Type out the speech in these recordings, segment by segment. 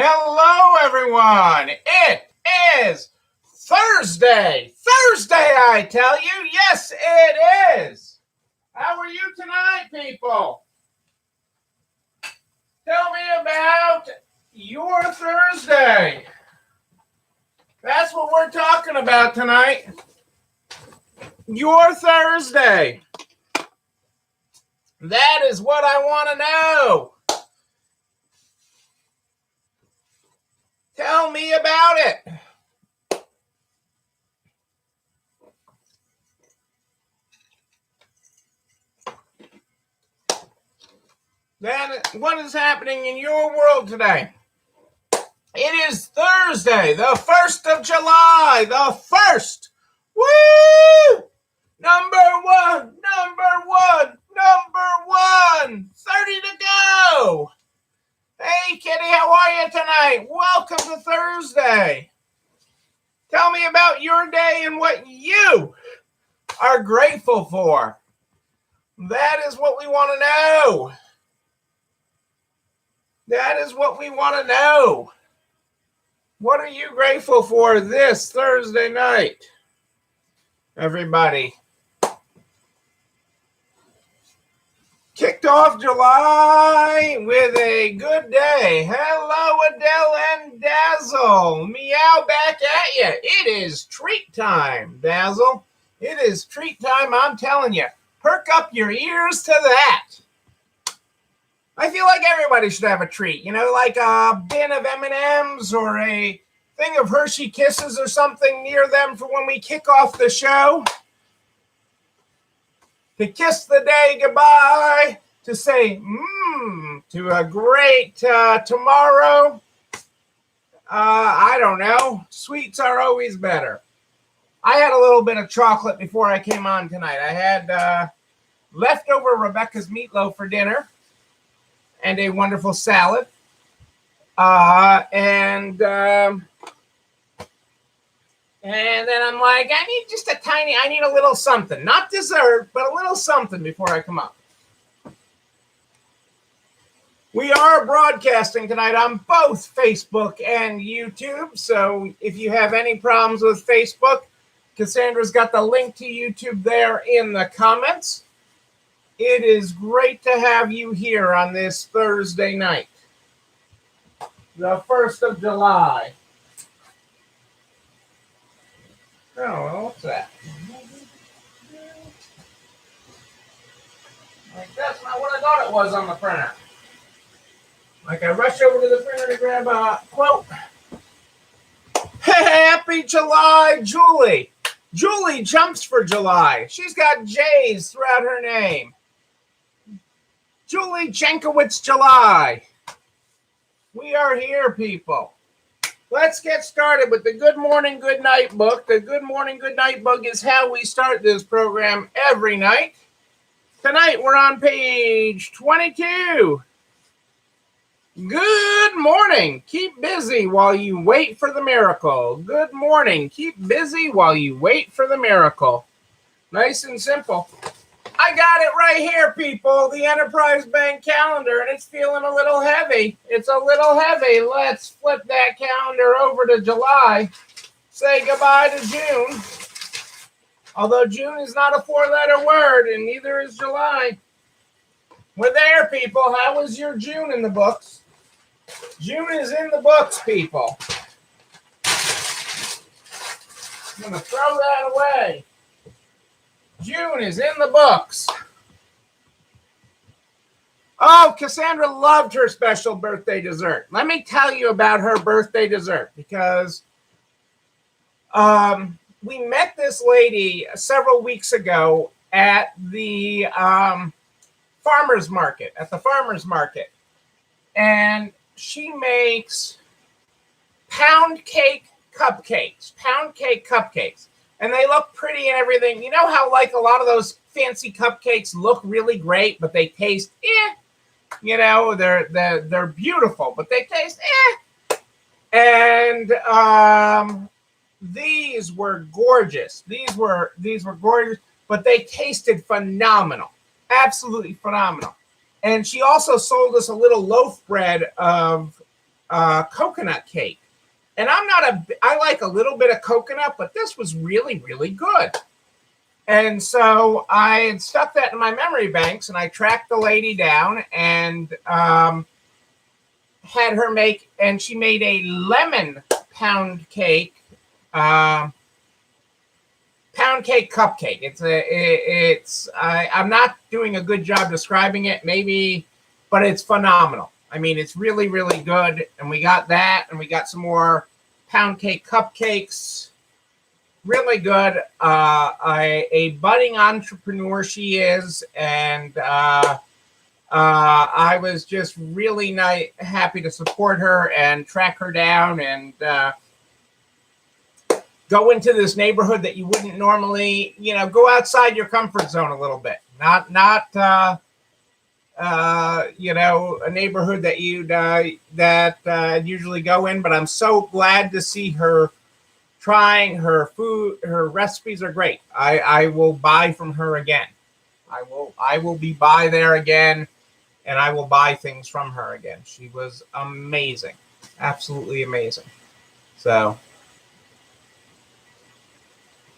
Hello, everyone. It is Thursday. Thursday, I tell you. Yes, it is. How are you tonight, people? Tell me about your Thursday. That's what we're talking about tonight. Your Thursday. That is what I want to know. Tell me about it. Then what is happening in your world today? It is Thursday, the 1st of July, the 1st. Woo! Number one. 30 to go. Hey, Kitty, how are you tonight? Welcome to Thursday. Tell me about your day and what you are grateful for. That is what we want to know. That is what we want to know. What are you grateful for this Thursday night, everybody? Kicked off July with a good day. Hello, Adele and Dazzle. Meow back at you. It is treat time, Dazzle. It is treat time, I'm telling you. Perk up your ears to that. I feel like everybody should have a treat, like a bin of M&Ms or a thing of Hershey Kisses or something near them for when we kick off the show. To kiss the day goodbye, to say to a great tomorrow. I don't know. Sweets are always better. I had a little bit of chocolate before I came on tonight. I had leftover Rebecca's meatloaf for dinner and a wonderful salad. And then I'm like, I need a little something. Not dessert, but a little something before I come up. We are broadcasting tonight on both Facebook and YouTube. So if you have any problems with Facebook, Cassandra's got the link to YouTube there in the comments. It is great to have you here on this Thursday night, the 1st of July. Oh, well, what's that? Like, that's not what I thought it was on the printer. Like, I rush over to the printer to grab a quote. Happy July, Julie. Julie jumps for July. She's got J's throughout her name. Julie Jankowitz July. We are here, people. Let's get started with the Good Morning, Good Night book. The Good Morning, Good Night book is how we start this program every night. Tonight, we're on page 22. Good morning. Keep busy while you wait for the miracle. Good morning. Keep busy while you wait for the miracle. Nice and simple. I got it right here, people. The Enterprise Bank calendar, and it's feeling a little heavy. It's a little heavy. Let's flip that calendar over to July. Say goodbye to June. Although June is not a 4-letter word, and neither is July. We're there, people. How was your June in the books? June is in the books, people. I'm going to throw that away. June is in the books. Oh, Cassandra loved her special birthday dessert. Let me tell you about her birthday dessert because we met this lady several weeks ago at the farmer's market, And she makes pound cake cupcakes. And they look pretty and everything. You know how like a lot of those fancy cupcakes look really great, but they taste they're beautiful, but they taste And these were gorgeous. These were gorgeous, but they tasted phenomenal. Absolutely phenomenal. And she also sold us a little loaf bread of coconut cake. And I like a little bit of coconut, but this was really, really good. And so I stuck that in my memory banks, and I tracked the lady down and had her make, and she made a lemon pound cake cupcake. I'm not doing a good job describing it, maybe, but it's phenomenal. I mean, it's really, really good. And we got that, and we got some more pound cake cupcakes. Really good. A budding entrepreneur she is, and I was just really happy to support her and track her down and go into this neighborhood that you wouldn't normally, go outside your comfort zone a little bit. Not a neighborhood that you'd usually go in. But I'm so glad to see her trying her food. Her recipes are great. I will buy from her again. I will be by there again, and I will buy things from her again. She was amazing, absolutely amazing. So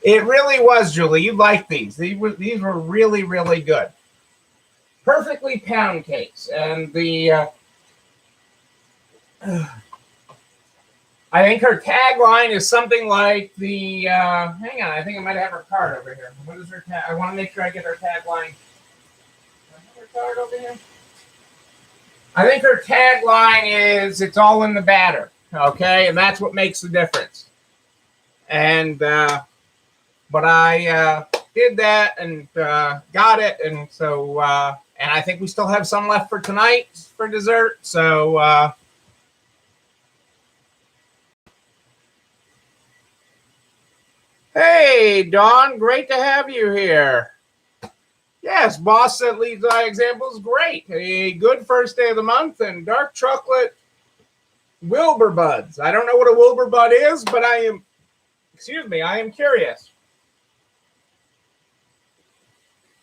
it really was, Julie. You liked these. These were really, really good. Perfectly pound cakes, and the I think her tagline is something like the. Hang on, I think I might have her card over here. What is her tag? I want to make sure I get her tagline. Do I have her card over here? I think her tagline is "It's all in the batter." Okay, and that's what makes the difference. And but I did that and got it, and so and I think we still have some left for tonight for dessert. So. Hey, Dawn, great to have you here. Yes, Boss that leads by example is great. A good first day of the month, and dark chocolate Wilbur Buds. I don't know what a Wilbur Bud is, but I am curious.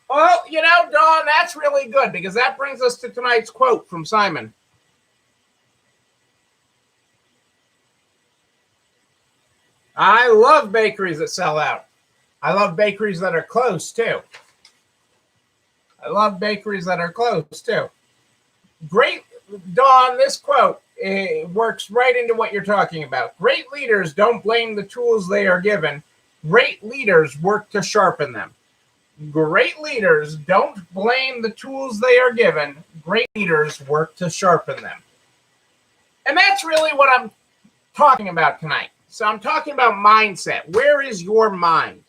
Well, Dawn, that's really good because that brings us to tonight's quote from Simon. I love bakeries that sell out. I love bakeries that are close, too. Great, Dawn, this quote works right into what you're talking about. Great leaders don't blame the tools they are given. Great leaders work to sharpen them. Great leaders don't blame the tools they are given. Great leaders work to sharpen them. And that's really what I'm talking about tonight. So I'm talking about mindset. Where is your mind?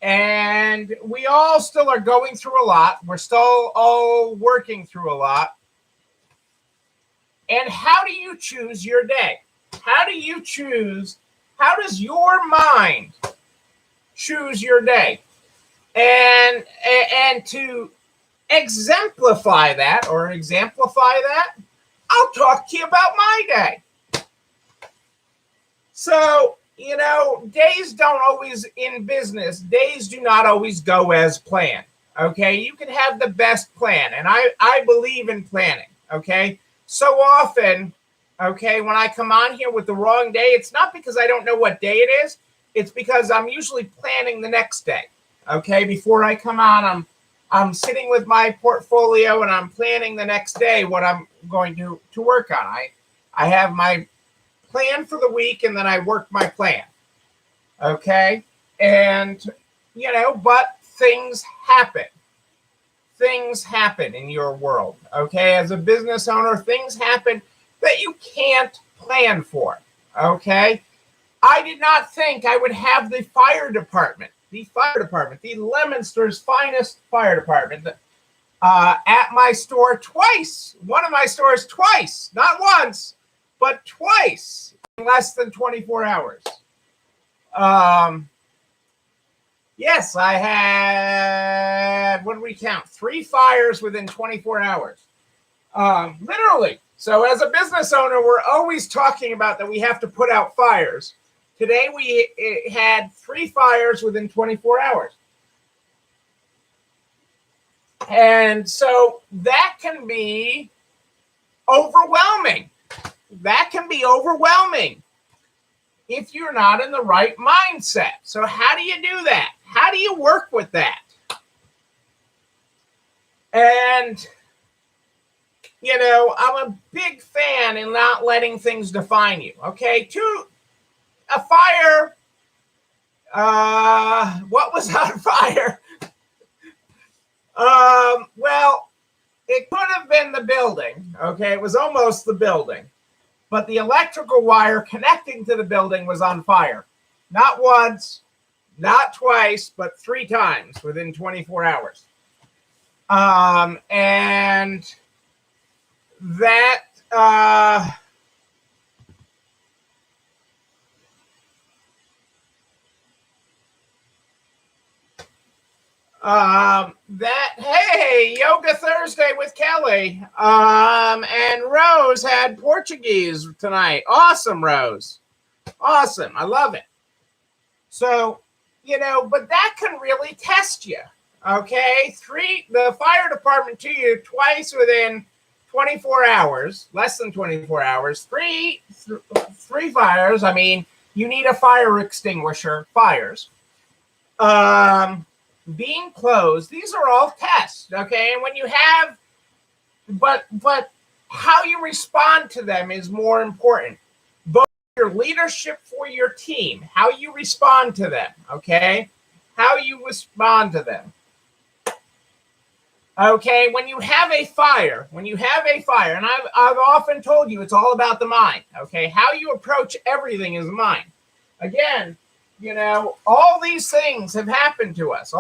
And we all still are going through a lot. We're still all working through a lot. And how do you choose your day? How does your mind choose your day? And to exemplify that, I'll talk to you about my day. So, days don't always, in business, days do not always go as planned. Okay, you can have the best plan, and I believe in planning. Okay, so often, okay, when I come on here with the wrong day, it's not because I don't know what day it is. It's because I'm usually planning the next day. Okay, before I come on, I'm sitting with my portfolio and I'm planning the next day what I'm going to work on. I have my plan for the week, and then I work my plan. Okay, and but things happen. Things happen in your world. Okay, as a business owner, things happen that you can't plan for. Okay, I did not think I would have the fire department, the Leominster's finest fire department, at my store twice. One of my stores twice, not once, but twice in less than 24 hours. Yes, I had, what did we count? 3 fires within 24 hours. Literally. So as a business owner, we're always talking about that we have to put out fires. Today we had 3 fires within 24 hours. And so that can be overwhelming. that can be overwhelming if you're not in the right mindset. So how do you do that? How do you work with that? And, you know, I'm a big fan in not letting things define you. Okay, a fire. What was on fire? Well, it could have been the building. Okay, it was almost the building. But the electrical wire connecting to the building was on fire. Not once, not twice, but 3 times within 24 hours. And that, hey, Yoga Thursday with Kelly. And Rose had Portuguese tonight. Awesome, Rose. Awesome. I love it. So, you know, but that can really test you. Okay. The fire department to you twice within 24 hours, less than 24 hours, three fires. I mean, you need a fire extinguisher, fires. Being closed, these are all tests, okay? And when you have, but how you respond to them is more important. Both your leadership for your team, how you respond to them, okay? How you respond to them. Okay, when you have a fire, and I've often told you it's all about the mind, okay? How you approach everything is mind. Again, you know, all these things have happened to us.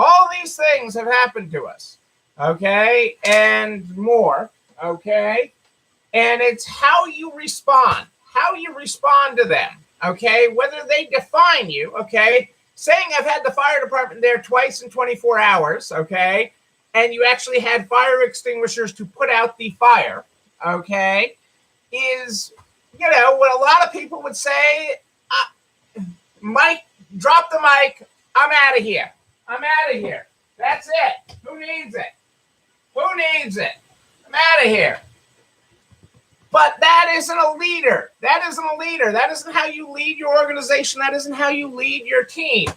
Okay, and more, okay? And it's how you respond to them, okay? Whether they define you, okay? Saying I've had the fire department there twice in 24 hours, okay? And you actually had fire extinguishers to put out the fire, okay? Is, you know, what a lot of people would say, Mike, drop the mic. I'm out of here. That's it. Who needs it? I'm out of here. But that isn't a leader. That isn't how you lead your organization. That isn't how you lead your team.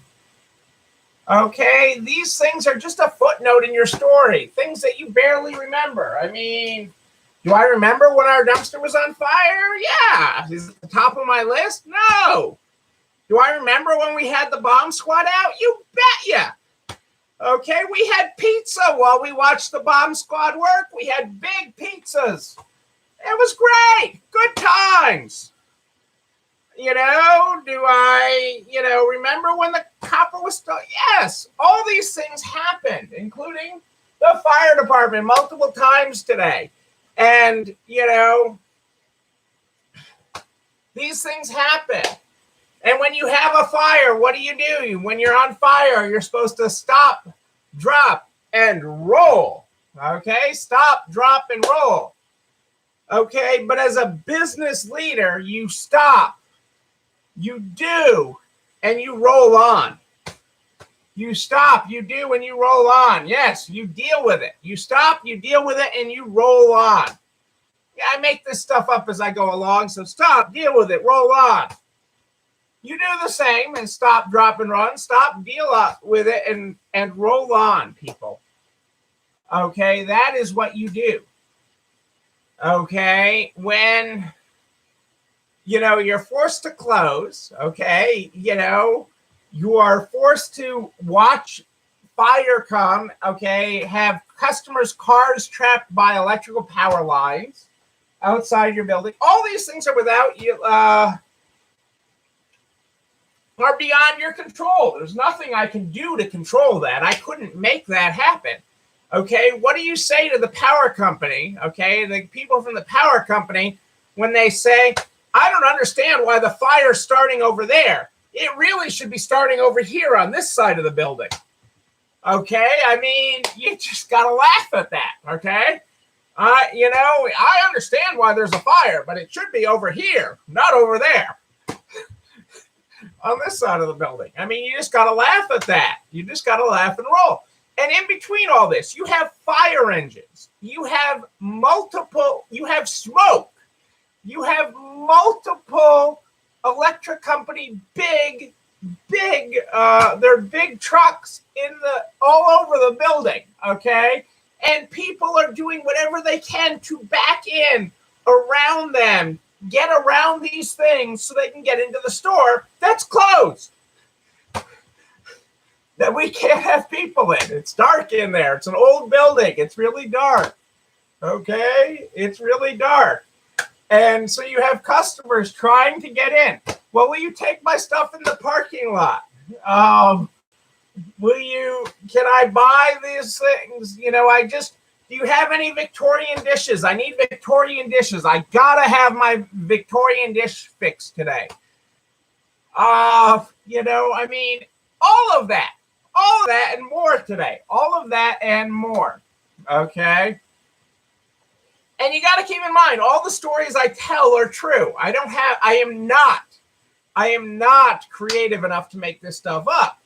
Okay? These things are just a footnote in your story. Things that you barely remember. I mean, do I remember when our dumpster was on fire? Yeah. Is it at the top of my list? No. Do I remember when we had the bomb squad out? You betcha. Okay, we had pizza while we watched the bomb squad work. We had big pizzas. It was great. Good times. You know, do I, you know, remember when the copper was still? Yes, all these things happened, including the fire department multiple times today. And, you know, these things happen. And when you have a fire, what do? When you're on fire, you're supposed to stop, drop, and roll. Okay? Stop, drop, and roll. Okay? But as a business leader, you stop, you do, and you roll on. You stop, you do, and you roll on. Yes, you deal with it. You stop, you deal with it, and you roll on. Yeah, I make this stuff up as I go along, so stop, deal with it, roll on. You do the same and stop, drop, and run. Stop, deal up with it, and roll on, people. Okay, that is what you do. Okay, when, you know, you're forced to close, okay, you know, you are forced to watch fire come, okay, have customers' cars trapped by electrical power lines outside your building. All these things are without you, are beyond your control. There's nothing I can do to control that. I couldn't make that happen. Okay, what do you say to the power company, okay, the people from the power company, when they say, I don't understand why the fire's starting over there. It really should be starting over here on this side of the building. Okay, I mean, you just got to laugh at that, okay? You know, I understand why there's a fire, but it should be over here, not over there. On this side of the building. I mean, you just got to laugh at that. You just got to laugh and roll. And in between all this, you have fire engines. You have multiple, you have smoke. You have multiple electric company, they're big trucks all over the building, okay? And people are doing whatever they can to back in around them, get around these things so they can get into the store that's closed, that we can't have people in. It's dark in there. It's an old building. It's really dark, okay? It's really dark. And so you have customers trying to get in. Well, will you take my stuff in the parking lot? Can I buy these things? You know, do you have any Victorian dishes? I need Victorian dishes. I gotta have my Victorian dish fixed today. You know, I mean, all of that and more today. All of that and more, okay? And you got to keep in mind, all the stories I tell are true. I am not creative enough to make this stuff up.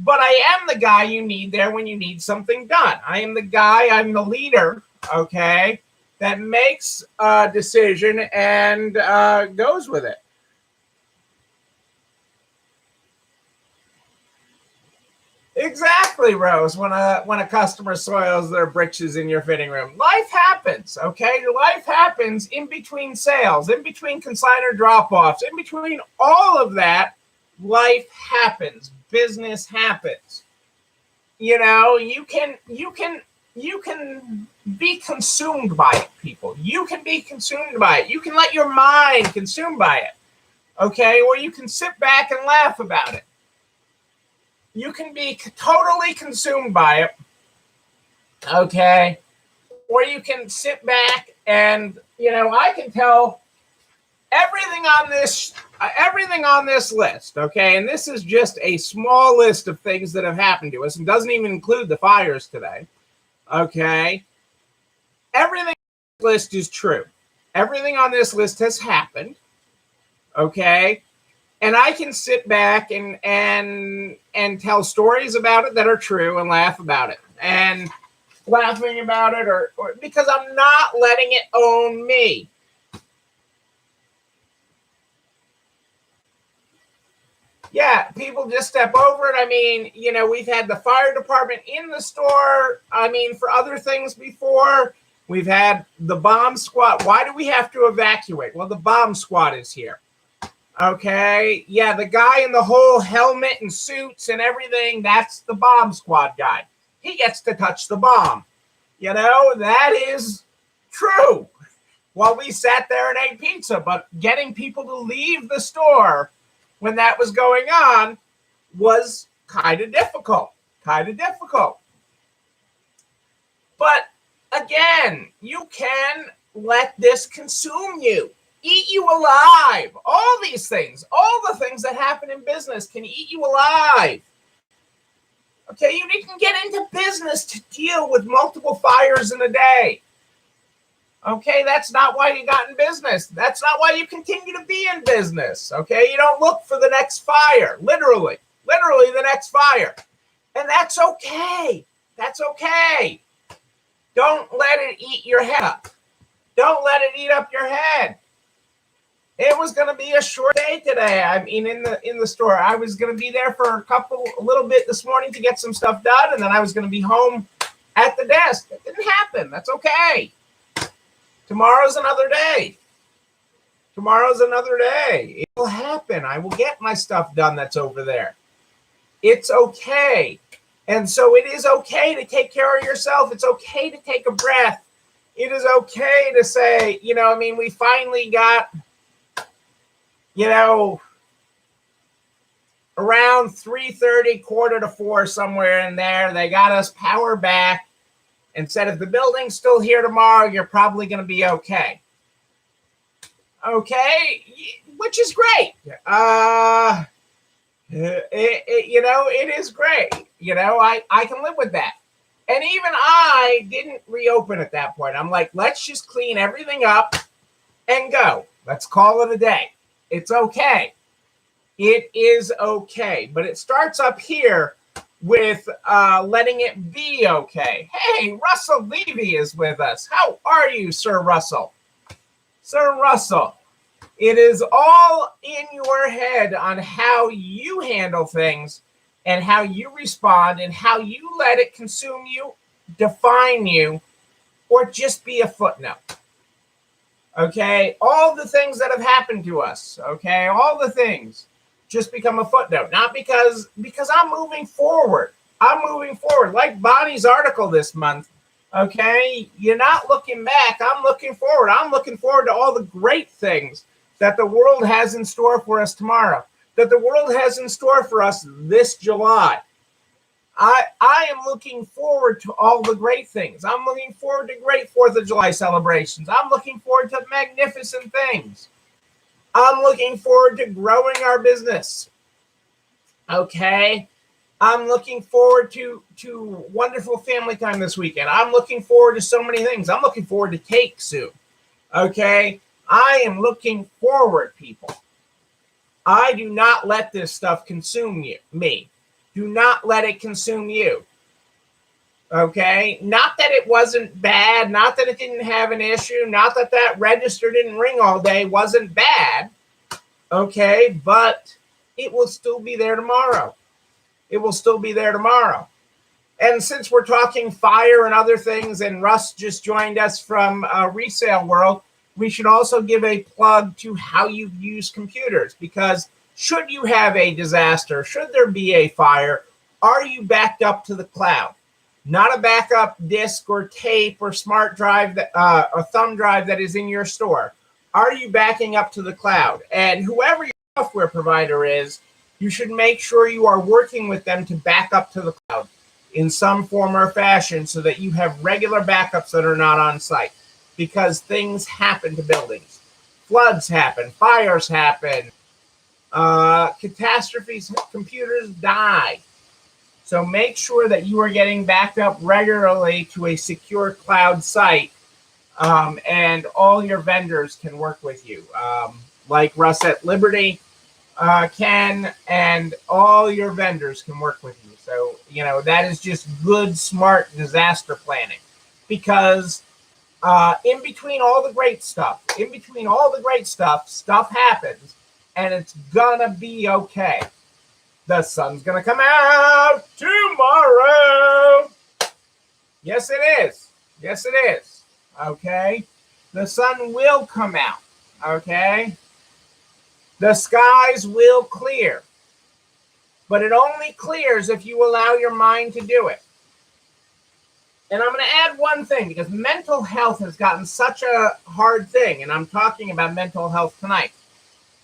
But I am the guy you need there when you need something done. I'm the leader, okay, that makes a decision and goes with it. Exactly, Rose. When a customer soils their britches in your fitting room, life happens. Okay, life happens in between sales, in between consignor drop-offs, in between all of that. Life happens. Business happens. You know, you can be consumed by it, people. You can be consumed by it. You can let your mind consume by it. Okay, or you can sit back and laugh about it. You can be totally consumed by it, okay? Or you can sit back and, you know, I can tell everything on this list, okay? And this is just a small list of things that have happened to us and doesn't even include the fires today, okay? Everything on this list is true. Everything on this list has happened, okay? And I can sit back and tell stories about it that are true and laugh about it. And laughing about it or because I'm not letting it own me. Yeah, people just step over it. I mean, you know, we've had the fire department in the store. I mean, for other things before. We've had the bomb squad. Why do we have to evacuate? Well, the bomb squad is here. Okay, yeah, the guy in the whole helmet and suits and everything, that's the bomb squad guy. He gets to touch the bomb. You know, that is true. Well, we sat there and ate pizza, but getting people to leave the store when that was going on was kind of difficult. But again, you can let this consume you. Eat you alive. All these things, all the things that happen in business can eat you alive. Okay, you didn't get into business to deal with multiple fires in a day. Okay, that's not why you got in business. That's not why you continue to be in business. Okay, you don't look for the next fire, literally the next fire. And that's okay. That's okay. Don't let it eat your head up. Don't let it eat up your head. It was going to be a short day today. I mean, in the store, I was going to be there for a little bit this morning to get some stuff done, and then I was going to be home at the desk. It didn't happen. That's okay. Tomorrow's another day. It will happen. I will get my stuff done that's over there. It's okay. And so it is okay to take care of yourself. It's okay to take a breath. It is okay to say, you know, I mean, we finally got, you know, around 3:30, 3:45, somewhere in there, they got us power back and said, if the building's still here tomorrow, you're probably going to be okay. Okay, which is great. You know, it is great. You know, I can live with that. And even I didn't reopen at that point. I'm like, let's just clean everything up and go. Let's call it a day. It's okay. It is okay. But it starts up here with letting it be okay. Hey, Russell Levy is with us. How are you, Sir Russell? Sir Russell, it is all in your head on how you handle things and how you respond and how you let it consume you, define you, or just be a footnote. Okay, all the things that have happened to us, okay, all the things just become a footnote. Not because I'm moving forward. I'm moving forward. Like Bonnie's article this month, okay, you're not looking back. I'm looking forward. I'm looking forward to all the great things that the world has in store for us tomorrow, that the world has in store for us this July. I am looking forward to all the great things. I'm looking forward to great 4th of July celebrations. I'm looking forward to magnificent things. I'm looking forward to growing our business. Okay. I'm looking forward to wonderful family time this weekend. I'm looking forward to so many things. I'm looking forward to cake soon. Okay. I am looking forward, people. I do not let this stuff consume me. Do not let it consume you. Okay? Not that it wasn't bad, not that it didn't have an issue, not that that register didn't ring all day wasn't bad. Okay? But it will still be there tomorrow. It will still be there tomorrow. And since we're talking fire and other things, and Russ just joined us from Resale World, we should also give a plug to how you use computers, because should you have a disaster, should there be a fire, are you backed up to the cloud? Not a backup disk or tape or smart drive, a thumb drive that is in your store. Are you backing up to the cloud? And whoever your software provider is, you should make sure you are working with them to back up to the cloud in some form or fashion so that you have regular backups that are not on site, because things happen to buildings. Floods happen, fires happen, catastrophes, computers die. So make sure that you are getting backed up regularly to a secure cloud site, and all your vendors can work with you, like Russ at Liberty can, and all your vendors can work with you. So, that is just good, smart disaster planning, because in between all the great stuff, stuff happens, and it's gonna be okay. The sun's gonna come out tomorrow. Yes, it is. Yes, it is. Okay? The sun will come out. Okay? The skies will clear. But it only clears if you allow your mind to do it. And I'm going to add one thing, because mental health has gotten such a hard thing, and I'm talking about mental health tonight.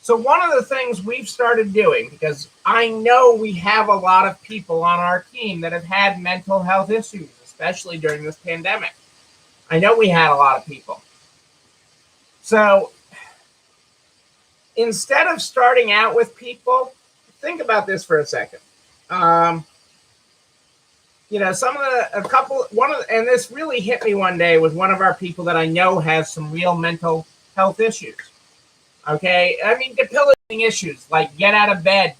So one of the things we've started doing, because I know we have a lot of people on our team that have had mental health issues, especially during this pandemic. I know we had a lot of people. So instead of starting out with people, think about this for a second. And this really hit me one day with one of our people that I know has some real mental health issues. Okay, I mean, debilitating issues, like get out of bed,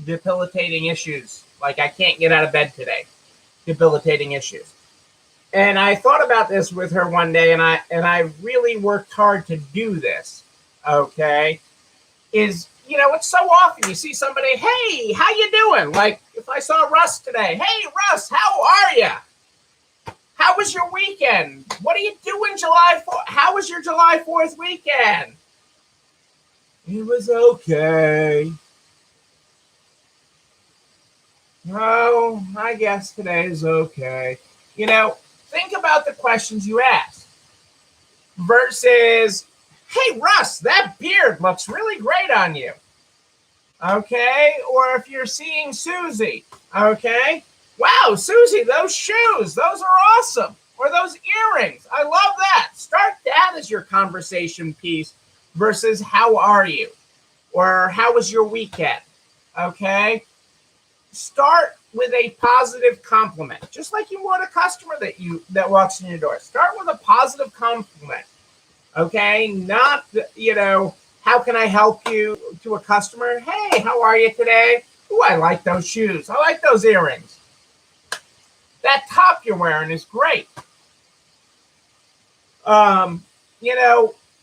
debilitating issues, like I can't get out of bed today, debilitating issues. And I thought about this with her one day, and I really worked hard to do this. Okay, it's so often you see somebody, hey, how you doing? Like if I saw Russ today, hey Russ, how are you? How was your weekend? What are you doing July 4th? How was your July 4th weekend? It was okay. Oh, I guess today is okay. Think about the questions you ask versus, hey, Russ, that beard looks really great on you. Okay? Or if you're seeing Susie, okay? Wow, Susie, those shoes, those are awesome. Or those earrings. I love that. Start that as your conversation piece versus how are you? Or how was your weekend? Okay? Start with a positive compliment, just like you would a customer that walks in your door. Start with a positive compliment. Okay? Not, how can I help you, to a customer? Hey, how are you today? Ooh, I like those shoes. I like those earrings. That top you're wearing is great.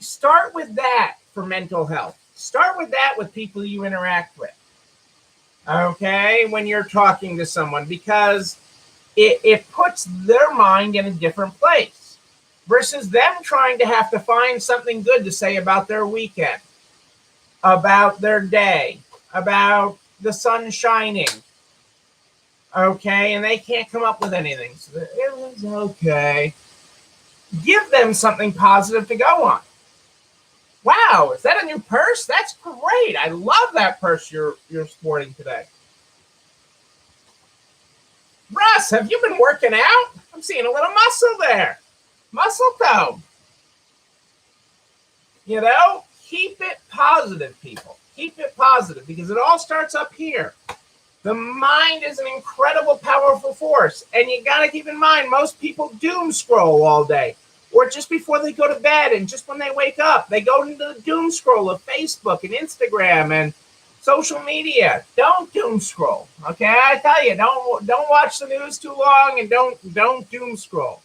Start with that for mental health. Start with that with people you interact with. Okay, when you're talking to someone, because it puts their mind in a different place versus them trying to have to find something good to say about their weekend, about their day, about the sun shining. Okay, and they can't come up with anything. So it was okay. Give them something positive to go on. Wow, is that a new purse? That's great. I love that purse you're sporting today. Russ, have you been working out? I'm seeing a little muscle there. Muscle tone. You know, keep it positive, people. Keep it positive because it all starts up here. The mind is an incredible, powerful force. And you got to keep in mind, most people doom scroll all day. Or just before they go to bed and just when they wake up, they go into the doom scroll of Facebook and Instagram and social media. Don't doom scroll. Okay, I tell you, don't watch the news too long and don't doom scroll.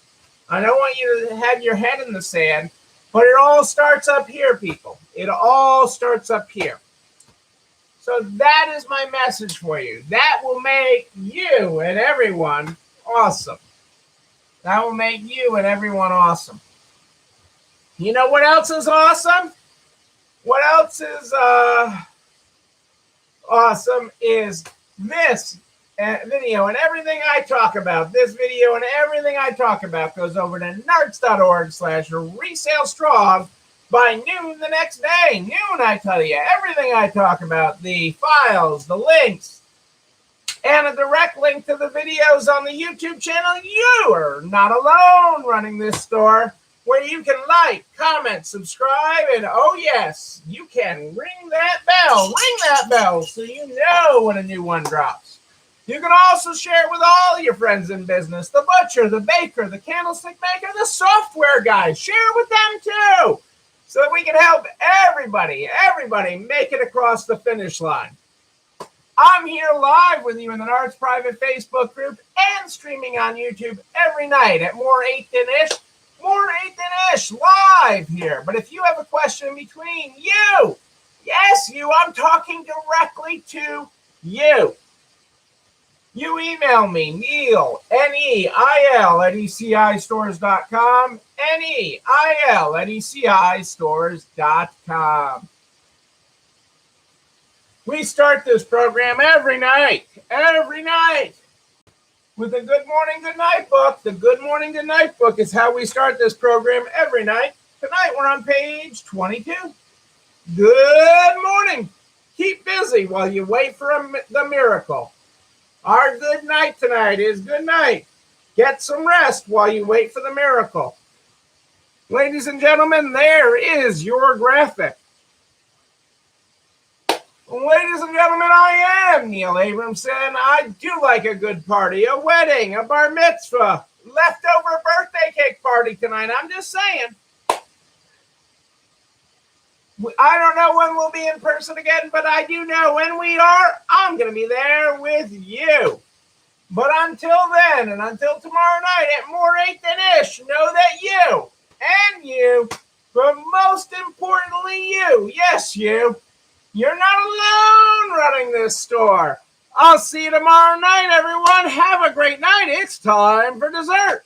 I don't want you to have your head in the sand, but it all starts up here, people. It all starts up here. So that is my message for you. That will make you and everyone awesome. That will make you and everyone awesome. You know what else is awesome? What else is awesome is this video and everything I talk about. This video and everything I talk about goes over to nards.org/resale strong by noon the next day. Noon, I tell you. Everything I talk about, the files, the links, and a direct link to the videos on the YouTube channel. You are not alone running this store where you can like, comment, subscribe, and oh yes, you can ring that bell so you know when a new one drops. You can also share it with all your friends in business, the butcher, the baker, the candlestick maker, the software guy. Share it with them too so that we can help everybody make it across the finish line. I'm here live with you in the Nards private Facebook group and streaming on YouTube every night at More 8 than Ish live here. But if you have a question between you, yes, you, I'm talking directly to you. You email me, Neil, Neil, at ECIstores.com, Neil at ECIstores.com. We start this program every night, with the Good Morning, Good Night book. The Good Morning, Good Night book is how we start this program every night. Tonight, we're on page 22. Good morning. Keep busy while you wait for the miracle. Our good night tonight is good night. Get some rest while you wait for the miracle. Ladies and gentlemen, there is your graphic. Ladies and gentlemen, I am Neil Abramson. I do like a good party, a wedding, a bar mitzvah, leftover birthday cake party tonight. I'm just saying. I don't know when we'll be in person again, but I do know when we are, I'm going to be there with you. But until then, and until tomorrow night at More 8 than Ish, know that you and you, but most importantly you, yes you, you're not alone running this store. I'll see you tomorrow night, everyone. Have a great night. It's time for dessert.